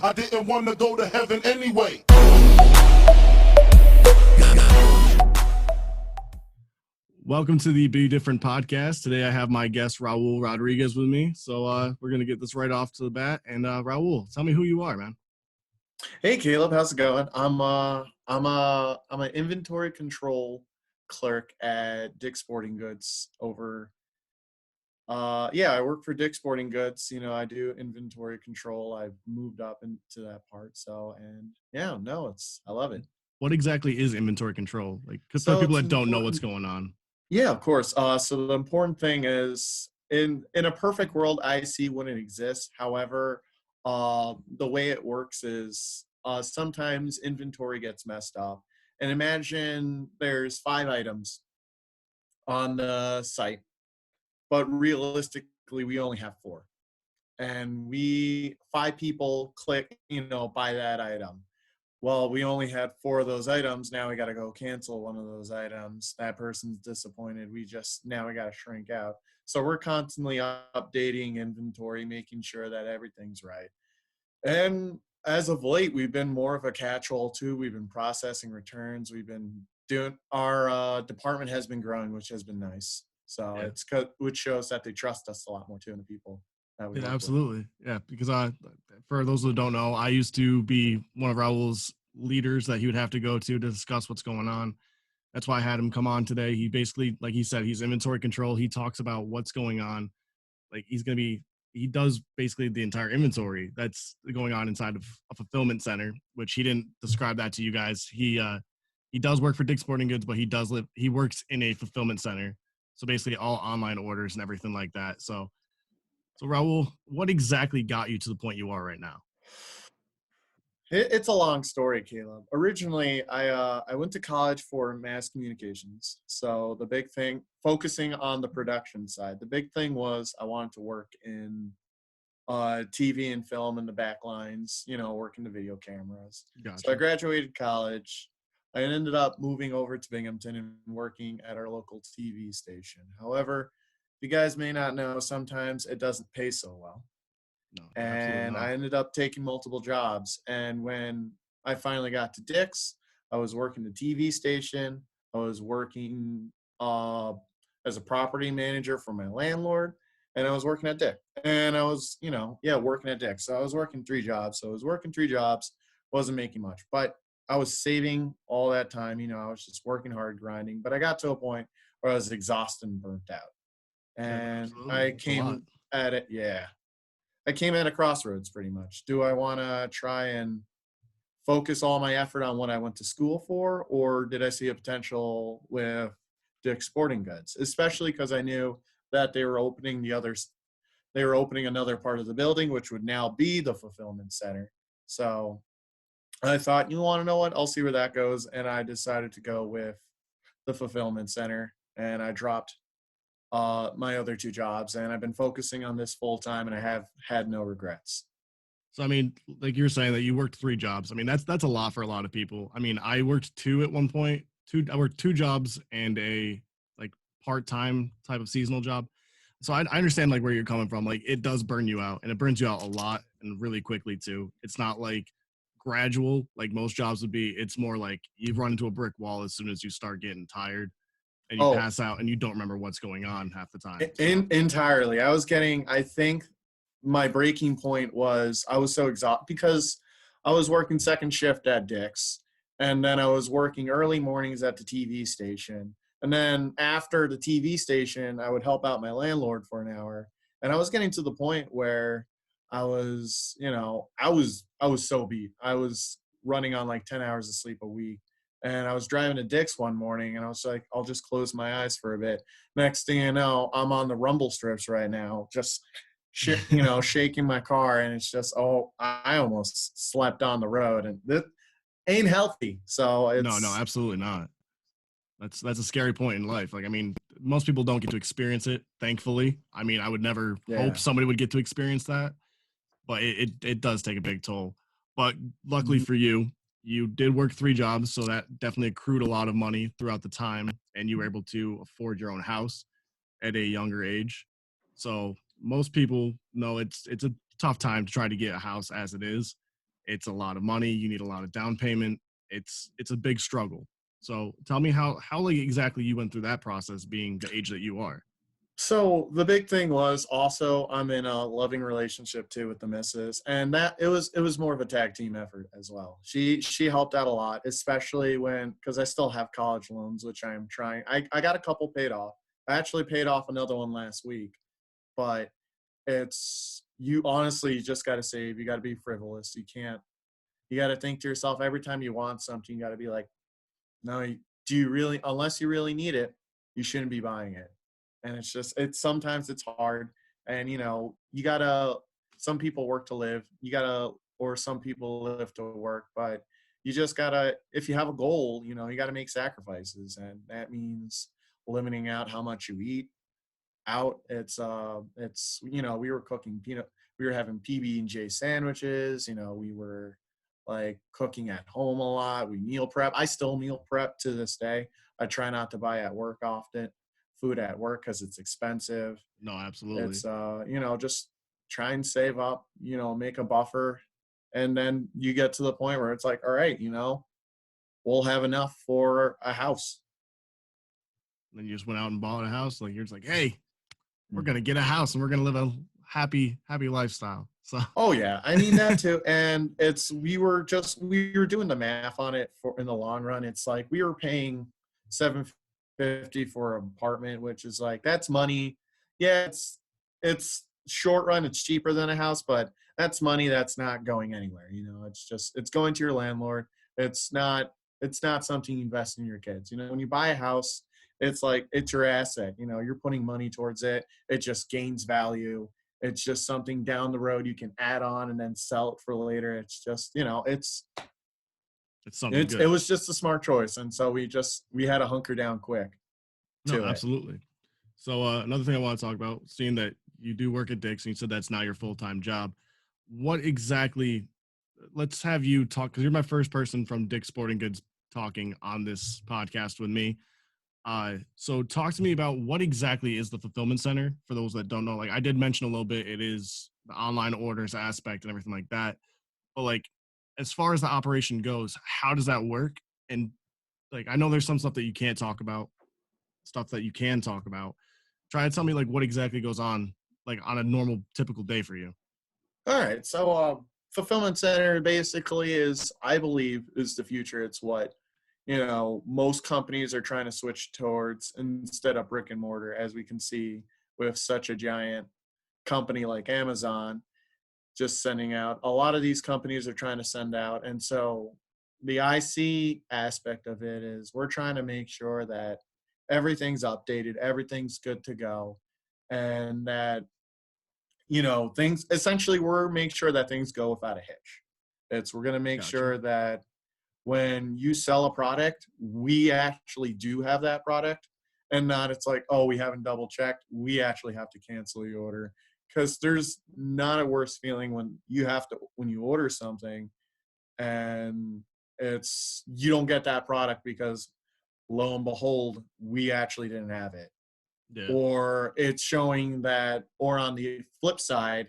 I didn't want to go to heaven anyway. Welcome to the Be Different podcast. Today I have my guest Raul Rodriguez with me. So we're gonna get this right off to the bat. And Raul, tell me who you are, man. Hey Caleb, how's it going? I'm an inventory control clerk at Dick's Sporting Goods over. I work for Dick's Sporting Goods. You know, I do inventory control. I've moved up into that part. I love it. What exactly is inventory control? Like, for So people it's that don't know what's important. going on. Yeah, of course. So the important thing is, in a perfect world, IC wouldn't exist. However, the way it works is sometimes inventory gets messed up. And imagine there's 5 items on the site, but realistically, we only have 4. And 5 people click, buy that item. Well, we only had 4 of those items. Now we got to go cancel one of those items. That person's disappointed. Now we got to shrink out. So we're constantly updating inventory, making sure that everything's right. And as of late, we've been more of a catch-all too. We've been processing returns. We've been doing our department has been growing, which has been nice. So which shows that they trust us a lot more too, and the people that we work Absolutely. With. Yeah, because for those who don't know, I used to be one of Raul's leaders that he would have to go to discuss what's going on. That's why I had him come on today. He basically, like he said, he's inventory control. He talks about what's going on. Like he does basically the entire inventory that's going on inside of a fulfillment center, which he didn't describe that to you guys. He does work for Dick's Sporting Goods, but he works in a fulfillment center. So basically all online orders and everything like that. So Raul, what exactly got you to the point you are right now? It's a long story, Caleb. Originally, I went to college for mass communications. So the big thing, focusing on the production side, the big thing was I wanted to work in TV and film in the back lines, working the video cameras. Gotcha. So I graduated college. I ended up moving over to Binghamton and working at our local TV station. However, you guys may not know, sometimes it doesn't pay so well. No, and I ended up taking multiple jobs. And when I finally got to Dick's, I was working the TV station. I was working as a property manager for my landlord, and I was working at Dick. And I was, working at Dick. So I was working 3 jobs. Wasn't making much, but I was saving all that time. I was just working hard, grinding. But I got to a point where I was exhausted and burnt out. And I came at it, I came at a crossroads pretty much. Do I want to try and focus all my effort on what I went to school for, or did I see a potential with Dick's Sporting Goods, especially because I knew that they were opening another part of the building, which would now be the fulfillment center. So I thought, you want to know what? I'll see where that goes. And I decided to go with the fulfillment center, and I dropped my other 2 jobs, and I've been focusing on this full time, and I have had no regrets. So, I mean, like you're saying that you worked 3 jobs. I mean, that's a lot for a lot of people. I mean, I worked 2 at one point. I worked 2 jobs and a like part-time type of seasonal job. So I understand like where you're coming from. Like it does burn you out, and it burns you out a lot and really quickly too. It's not like gradual like most jobs would be. It's more like you run into a brick wall as soon as you start getting tired. And you pass out and you don't remember what's going on half the time. Entirely. I think my breaking point was I was so exhausted because I was working second shift at Dick's, and then I was working early mornings at the TV station. And then after the TV station, I would help out my landlord for an hour. And I was getting to the point where I was, I was so beat. I was running on like 10 hours of sleep a week. And I was driving to Dick's one morning, and I was like, I'll just close my eyes for a bit. Next thing you know, I'm on the rumble strips right now, just, shaking my car. And it's just, I almost slept on the road. And this ain't healthy. So it's. No, absolutely not. That's a scary point in life. Like, I mean, most people don't get to experience it, thankfully. I mean, I would never hope somebody would get to experience that. But it does take a big toll. But luckily for you, you did work 3 jobs, so that definitely accrued a lot of money throughout the time, and you were able to afford your own house at a younger age. So most people know it's a tough time to try to get a house as it is. It's a lot of money. You need a lot of down payment. It's a big struggle. So tell me how like exactly you went through that process, being the age that you are. So the big thing was also I'm in a loving relationship too with the missus, and that it was more of a tag team effort as well. She helped out a lot, especially when because I still have college loans, which I'm trying. I got a couple paid off. I actually paid off another one last week, but it's you honestly you just got to save. You got to be frivolous. You can't. You got to think to yourself every time you want something. You got to be like, no, do you really? Unless you really need it, you shouldn't be buying it. And it's just it's sometimes it's hard, and you gotta. Some people work to live. You gotta, or some people live to work. But you just gotta. If you have a goal, you gotta make sacrifices, and that means limiting out how much you eat out. It's we were cooking peanut. We were having PB&J sandwiches. We were like cooking at home a lot. We meal prep. I still meal prep to this day. I try not to buy at work often, food at work because it's expensive. No, absolutely. It's just try and save up. Make a buffer, and then you get to the point where it's like, all right, we'll have enough for a house. Then you just went out and bought a house. Like you're just like, hey, we're gonna get a house and we're gonna live a happy lifestyle. So Oh yeah, I mean that too. And we were doing the math on it for in the long run. It's like we were paying 750 for an apartment, which is like that's money. Yeah, it's short run, it's cheaper than a house, but that's money that's not going anywhere. It's going to your landlord. It's not something you invest in your kids. When you buy a house, it's like it's your asset. You're putting money towards it. It just gains value. It's just something down the road you can add on and then sell it for later. It's just, it's something good. it was just a smart choice. And so we had to hunker down quick No, to it. absolutely. So another thing I want to talk about, seeing that you do work at Dick's and you said that's now your full-time job. What exactly, let's have you talk, because you're my first person from Dick's Sporting Goods talking on this podcast with me. So talk to me about what exactly is the fulfillment center for those that don't know. Like I did mention a little bit, it is the online orders aspect and everything like that. But like, as far as the operation goes, how does that work? And like, I know there's some stuff that you can't talk about, stuff that you can talk about. Try to tell me like what exactly goes on, like on a normal, typical day for you. All right. So fulfillment center basically I believe, is the future. It's what, most companies are trying to switch towards instead of brick and mortar, as we can see with such a giant company like Amazon just sending out. A lot of these companies are trying to send out. And so the IC aspect of it is we're trying to make sure that everything's updated, everything's good to go, and that, things essentially we're making sure that things go without a hitch. We're going to make Gotcha. sure that when you sell a product, we actually do have that product, and not it's like, oh, we haven't double checked. We actually have to cancel your order, because there's not a worse feeling when you order something and you don't get that product because lo and behold, we actually didn't have it. Yeah. Or it's showing that, or on the flip side,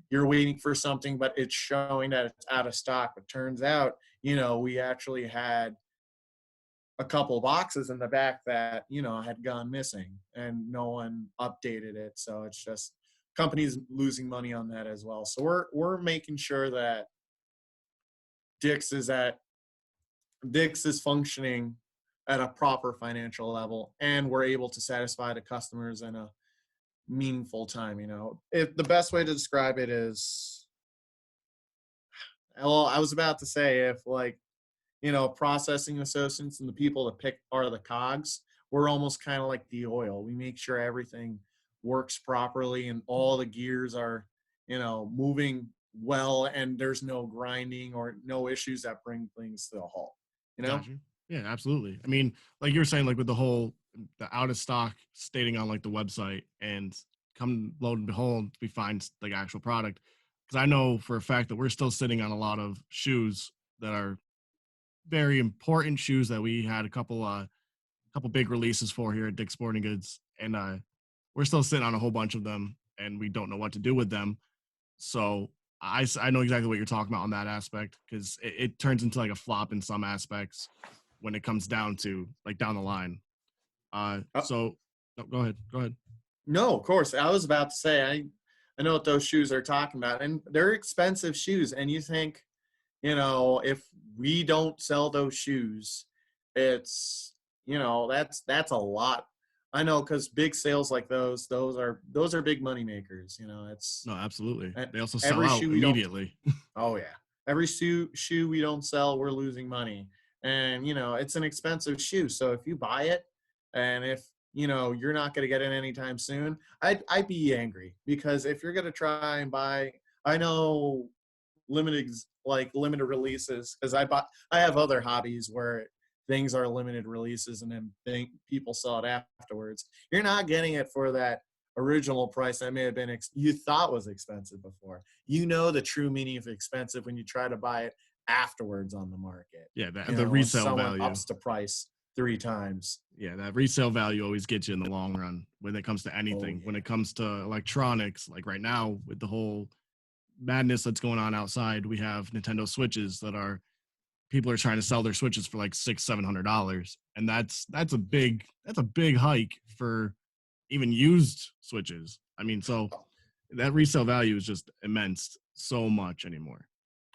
you're waiting for something, but it's showing that it's out of stock. But turns out, we actually had a couple boxes in the back that, had gone missing and no one updated it. So it's just companies losing money on that as well. So we're making sure that Dick's is functioning at a proper financial level, and we're able to satisfy the customers in a meaningful time. If the best way to describe it is, well, I was about to say, if like, processing associates and the people that pick are the cogs, we're almost kind of like the oil. We make sure everything works properly and all the gears are, moving well, and there's no grinding or no issues that bring things to a halt. Gotcha. Yeah, absolutely. I mean, like you were saying, like with the out of stock stating on like the website, and come lo and behold, we find like actual product. Because I know for a fact that we're still sitting on a lot of shoes that are very important shoes that we had a couple big releases for here at Dick's Sporting Goods, and we're still sitting on a whole bunch of them, and we don't know what to do with them. So I know exactly what you're talking about on that aspect, because it turns into like a flop in some aspects when it comes down to like down the line. Uh, So no, go ahead. Go ahead. no, of course. I was about to say I know what those shoes are talking about, and they're expensive shoes. And you think, if we don't sell those shoes, it's that's a lot. I know, because big sales like those are big money makers. It's No, absolutely. e- They also sell every out shoe we don't. immediately. Oh yeah, every shoe we don't sell, we're losing money, and it's an expensive shoe. So if you buy it, and if you're not going to get it anytime soon, I'd be angry, because if you're going to try and buy, I know limited releases, because I have other hobbies where things are limited releases and then people sell it afterwards. You're not getting it for that original price that may have been you thought was expensive before. The true meaning of expensive when you try to buy it afterwards on the market. Yeah, the When resale someone value. ups the price 3 times. Yeah, that resale value always gets you in the long run when it comes to anything. Yeah. When it comes to electronics, like right now with the whole madness that's going on outside, we have Nintendo Switches that are people are trying to sell their Switches for like $600-700, and that's a big hike for even used Switches. I mean, so that resale value is just immense so much anymore.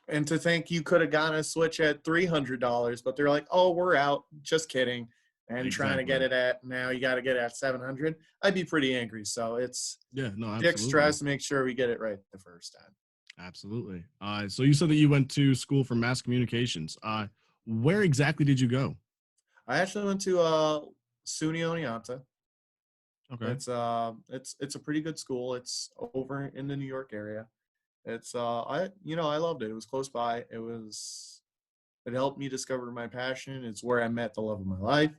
And to think you could have gotten a Switch at $300, but they're like, "Oh, we're out." Just kidding. And trying to get Exactly. it at now, you got to get it at 700. I'd be pretty angry. So it's Yeah, no, Dick's absolutely. tries to make sure we get it right the first time. Absolutely. So you said that you went to school for mass communications. Where exactly did you go? I actually went to SUNY Oneonta. Okay. It's a pretty good school. It's over in the New York area. I loved it. It was close by. It helped me discover my passion. It's where I met the love of my life.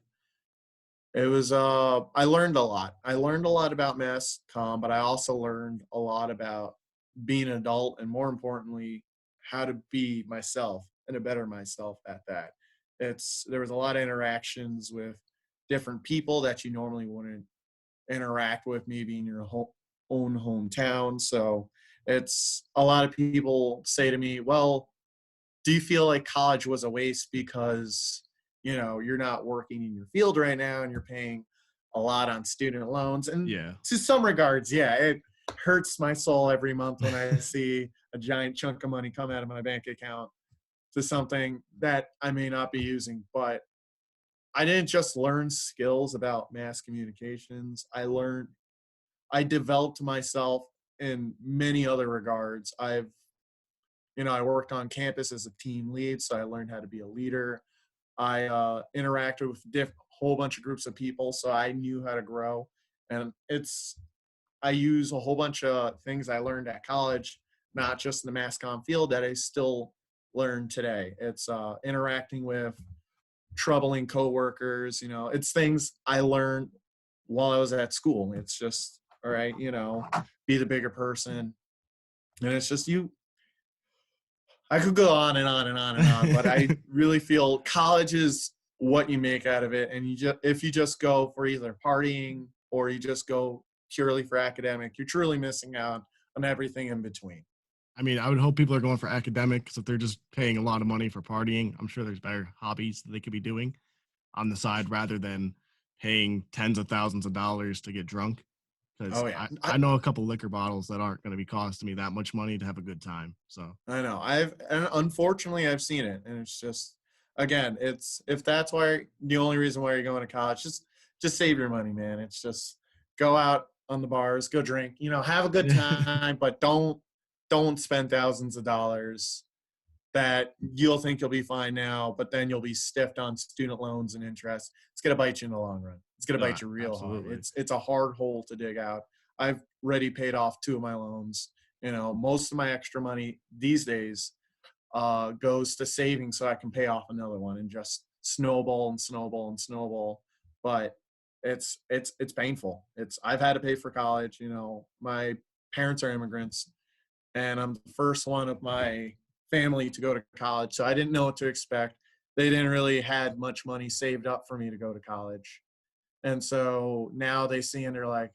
I learned a lot. I learned a lot about mass comm, but I also learned a lot about being an adult, and more importantly, how to be myself and to better myself at that. There was a lot of interactions with different people that you normally wouldn't interact with, maybe in your own hometown. So it's a lot of people say to me, "Well, do you feel like college was a waste because you're not working in your field right now and you're paying a lot on student loans?" And Yeah. to some regards, yeah, it hurts my soul every month when I see a giant chunk of money come out of my bank account to something that I may not be using. But I didn't just learn skills about mass communications. I developed myself in many other regards. I worked on campus as a team lead, so I learned how to be a leader. I interacted with whole bunch of groups of people, so I knew how to grow. And I use a whole bunch of things I learned at college, not just in the mass comm field, that I still learn today. It's interacting with troubling coworkers. It's things I learned while I was at school. It's just, all right, be the bigger person. And it's just I could go on and on and on and on, but I really feel college is what you make out of it. And if you just go for either partying or you just go purely for academic, you're truly missing out on everything in between. I mean, I would hope people are going for academic, because if they're just paying a lot of money for partying, I'm sure there's better hobbies that they could be doing on the side rather than paying tens of thousands of dollars to get drunk. Because Oh yeah, I know a couple liquor bottles that aren't going to be costing me that much money to have a good time. So I know. And unfortunately I've seen it, and it's just, again, it's if that's why the only reason why you're going to college, just save your money, man. It's just go out on the bars, go drink, have a good time, but don't spend thousands of dollars that you'll think you'll be fine now, but then you'll be stiffed on student loans and interest. It's going to bite you in the long run. It's going to bite you real hard. absolutely. It's a hard hole to dig out. I've already paid off 2 of my loans. Most of my extra money these days goes to saving so I can pay off another one, and just snowball and snowball and snowball. But it's painful. I've had to pay for college. My parents are immigrants, and I'm the first one of my family to go to college, so I didn't know what to expect. They didn't really had much money saved up for me to go to college, and so now they see and they're like,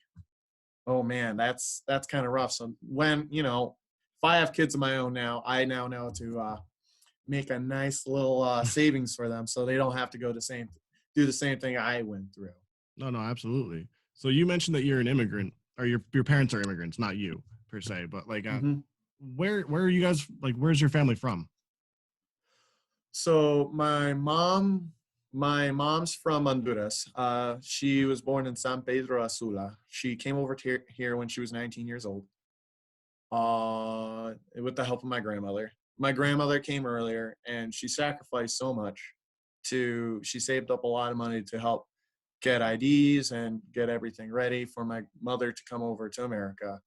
"Oh man, that's kind of rough." So when I have kids of my own now, I now know to make a nice little savings for them so they don't have to do the same thing I went through. No, no, absolutely. So you mentioned that you're an immigrant, or your parents are immigrants, not you per se, but like, Hmm. where are you guys? Like, where's your family from? So my mom's from Honduras. She was born in San Pedro Sula. She came over to here when she was 19 years old. With the help of my grandmother. My grandmother came earlier, and she sacrificed so much. She saved up a lot of money to help get IDs and get everything ready for my mother to come over to America.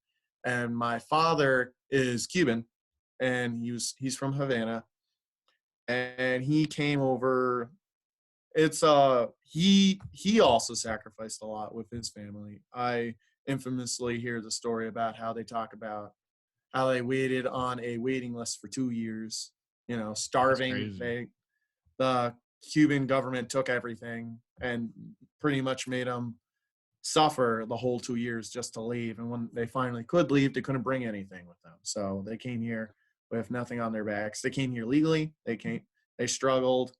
And my father is Cuban, and he's from Havana, and he came over. He also sacrificed a lot with his family. I infamously hear the story about how they talk about how they waited on a waiting list for 2 years, That's starving. crazy. The Cuban government took everything and pretty much made them suffer the whole 2 years just to leave. And when they finally could leave, they couldn't bring anything with them. So they came here with nothing on their backs. They came here legally. They struggled,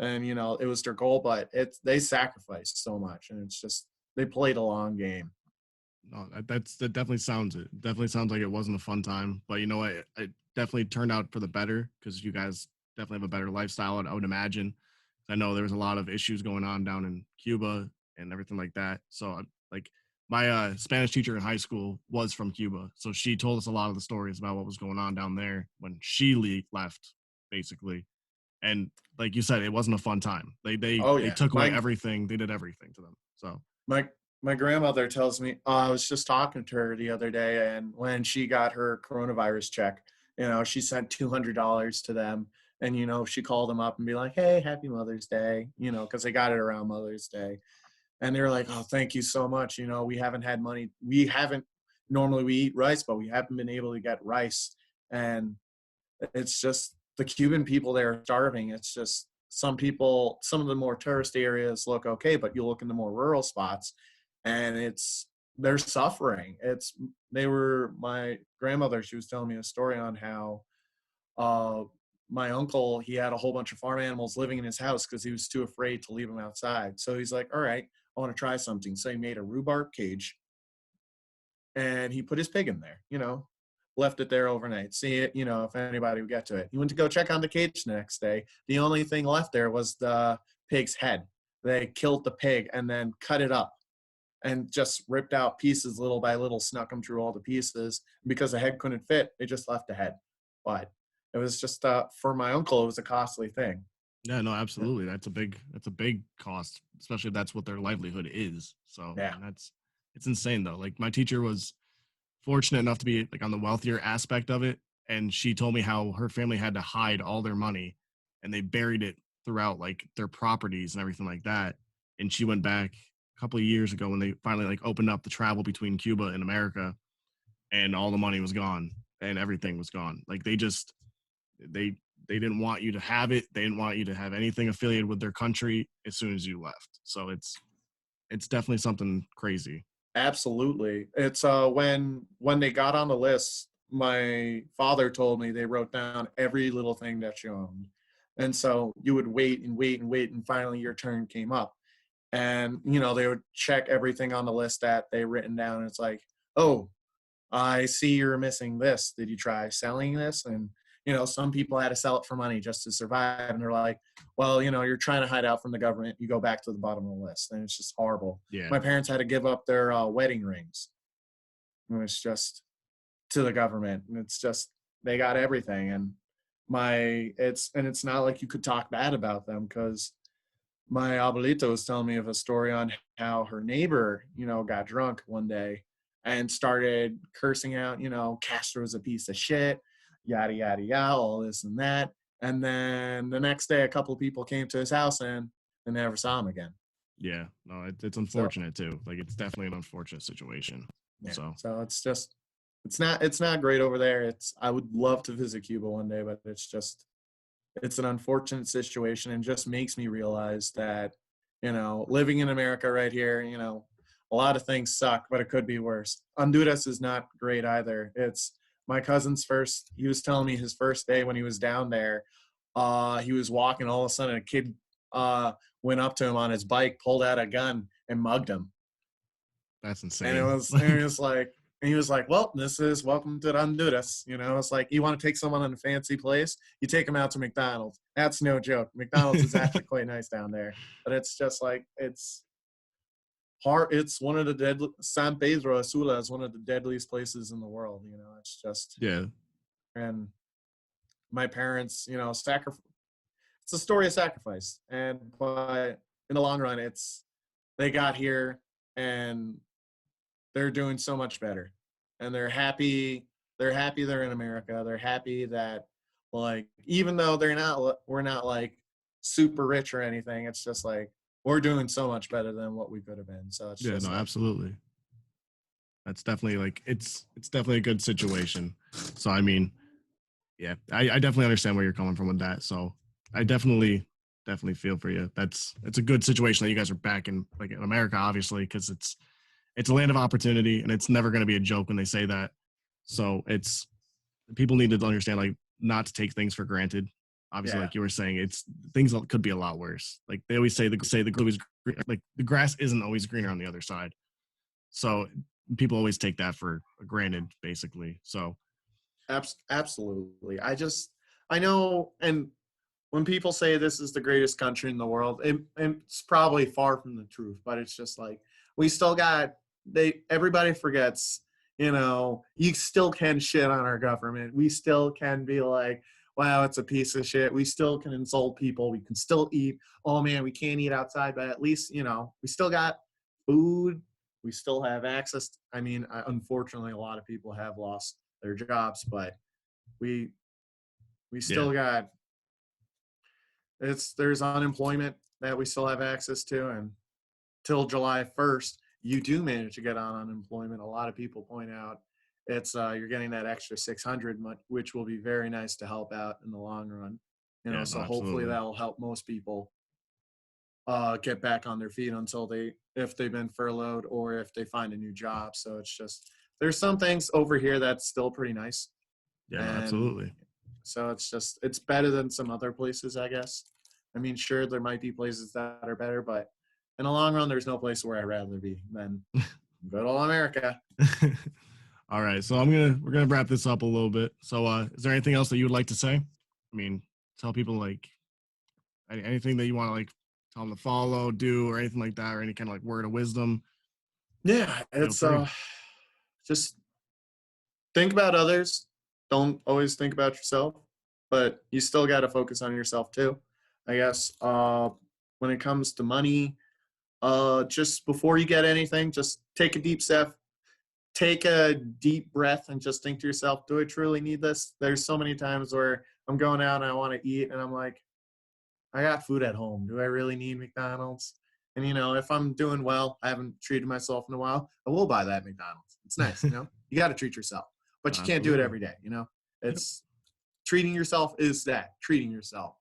and it was their goal, but they sacrificed so much, and it's just they played a long game. No, that definitely sounds it. Definitely sounds like it wasn't a fun time, but you know what? It definitely turned out for the better because you guys definitely have a better lifestyle. I would imagine. I know there was a lot of issues going on down in Cuba and everything like that. So, like my Spanish teacher in high school was from Cuba, so she told us a lot of the stories about what was going on down there when she left, basically. And like you said, it wasn't a fun time. Oh They yeah, took away everything. They did everything to them. So my my grandmother tells me, I was just talking to her the other day, and when she got her coronavirus check, she sent $200 to them, and she called them up and be like, "Hey, happy Mother's Day," because they got it around Mother's Day, and they're like, "Oh, thank you so much. We haven't had money. We haven't normally we eat rice, but we haven't been able to get rice, and it's just the Cuban people there are starving. It's just some people, some of the more tourist areas look okay, but you look in the more rural spots, and they're suffering. My grandmother, she was telling me a story on how uh, my uncle, he had a whole bunch of farm animals living in his house because he was too afraid to leave them outside. So he's like, all right, I want to try something. So he made a rhubarb cage, and he put his pig in there, left it there overnight. See it, if anybody would get to it. He went to go check on the cage the next day. The only thing left there was the pig's head. They killed the pig and then cut it up and just ripped out pieces little by little, snuck them through all the pieces. Because the head couldn't fit, they just left the head. But it was just, for my uncle, it was a costly thing. yeah, no, absolutely. That's a big cost, especially if that's what their livelihood is. So Yeah. man, it's insane though. Like my teacher was fortunate enough to be like on the wealthier aspect of it, and she told me how her family had to hide all their money and they buried it throughout like their properties and everything like that. And she went back a couple of years ago when they finally like opened up the travel between Cuba and America, and all the money was gone and everything was gone. Like they they didn't want you to have it. They didn't want you to have anything affiliated with their country as soon as you left. So it's definitely something crazy. Absolutely. It's when they got on the list, my father told me they wrote down every little thing that you owned. And so you would wait and wait and wait, and finally your turn came up. And they would check everything on the list that they written down. And it's like, "Oh, I see you're missing this. Did you try selling this?" And some people had to sell it for money just to survive. And they're like, "Well, you're trying to hide out from the government. You go back to the bottom of the list." And it's just horrible. Yeah. My parents had to give up their wedding rings. And it's just to the government, and it's just they got everything. And it's not like you could talk bad about them, because my abuelita was telling me of a story on how her neighbor, got drunk one day and started cursing out, Castro's a piece of shit, yada, yada, yada, all this and that. And then the next day, a couple of people came to his house and they never saw him again. Yeah, no, it's So, unfortunate too. Like it's definitely an unfortunate situation. yeah. So So it's not great over there. I would love to visit Cuba one day, but it's an unfortunate situation, and just makes me realize that, living in America right here, a lot of things suck, but it could be worse. Honduras is not great either. my cousin's he was telling me his first day when he was down there. He was walking, all of a sudden a kid went up to him on his bike, pulled out a gun, and mugged him. That's insane. And he was like, well, this is welcome to Honduras. You know, it's like, you want to take someone in a fancy place, you take them out to McDonald's. That's no joke. McDonald's is actually quite nice down there, but it's just like, it's hard. It's one of the San Pedro Sula is one of the deadliest places in the world. You know, it's just, yeah. And my parents, you know, it's a story of sacrifice. But in the long run, they got here and they're doing so much better, and they're happy they're in America. They're happy that, like, even though we're not like super rich or anything, it's just like we're doing so much better than what we could have been. So it's just like, absolutely. That's definitely like it's definitely a good situation. So I mean, yeah, I definitely understand where you're coming from with that. So I definitely feel for you. It's a good situation that you guys are back in, like, in America, obviously, because it's a land of opportunity, and it's never going to be a joke when they say that. So people need to understand, like, not to take things for granted. Obviously, like you were saying, things could be a lot worse. Like they always say, the grass isn't always greener on the other side. So people always take that for granted, basically. So absolutely. I know, and when people say this is the greatest country in the world, it's probably far from the truth, but it's just like, we still got, everybody forgets, you know, you still can shit on our government. We still can be like, wow, it's a piece of shit. We still can insult people. We can still eat. Oh man, we can't eat outside, but at least, you know, we still got food. We still have access. I mean, unfortunately, a lot of people have lost their jobs, but we still got, there's unemployment that we still have access to, and till July 1st, you do manage to get on unemployment. A lot of people point out you're getting that extra $600, which will be very nice to help out in the long run. You know, hopefully that'll help most people get back on their feet if they've been furloughed or if they find a new job. So it's just, there's some things over here that's still pretty nice. Yeah, absolutely. So it's better than some other places, I guess. I mean, sure, there might be places that are better, but in the long run, there's no place where I'd rather be than good old America. All right, so we're gonna wrap this up a little bit. So, is there anything else that you would like to say? I mean, tell people, like, anything that you want to, like, tell them to follow, do, or anything like that, or any kind of, like, word of wisdom. Yeah, it's just think about others. Don't always think about yourself, but you still got to focus on yourself too, I guess. When it comes to money, just before you get anything, just take a deep step, take a deep breath, and just think to yourself, do I truly need this? There's so many times where I'm going out and I want to eat, and I'm like, I got food at home. Do I really need McDonald's? And, you know, if I'm doing well, I haven't treated myself in a while, I will buy that McDonald's. It's nice, you know? You got to treat yourself, but you can't do it every day, you know? Treating yourself is treating yourself.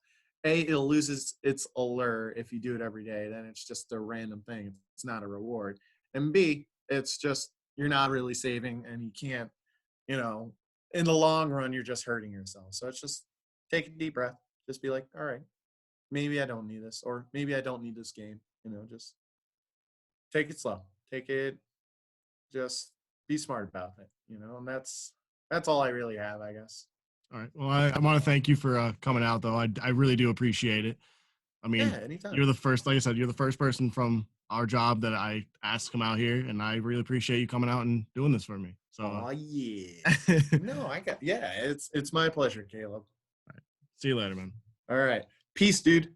A, it'll lose its allure if you do it every day. Then it's just a random thing. It's not a reward. And B, it's just, you're not really saving, and you can't, you know, in the long run, you're just hurting yourself. So it's just take a deep breath. Just be like, all right, maybe I don't need this, or maybe I don't need this game. You know, just take it slow. Just be smart about it, you know, and that's all I really have, I guess. All right. Well, I want to thank you for coming out, though. I really do appreciate it. I mean, anytime. You're the first, like I said, you're the first person from our job that I asked to come out here, and I really appreciate you coming out and doing this for me. So, yeah. No, it's my pleasure, Caleb. All right. See you later, man. All right. Peace, dude.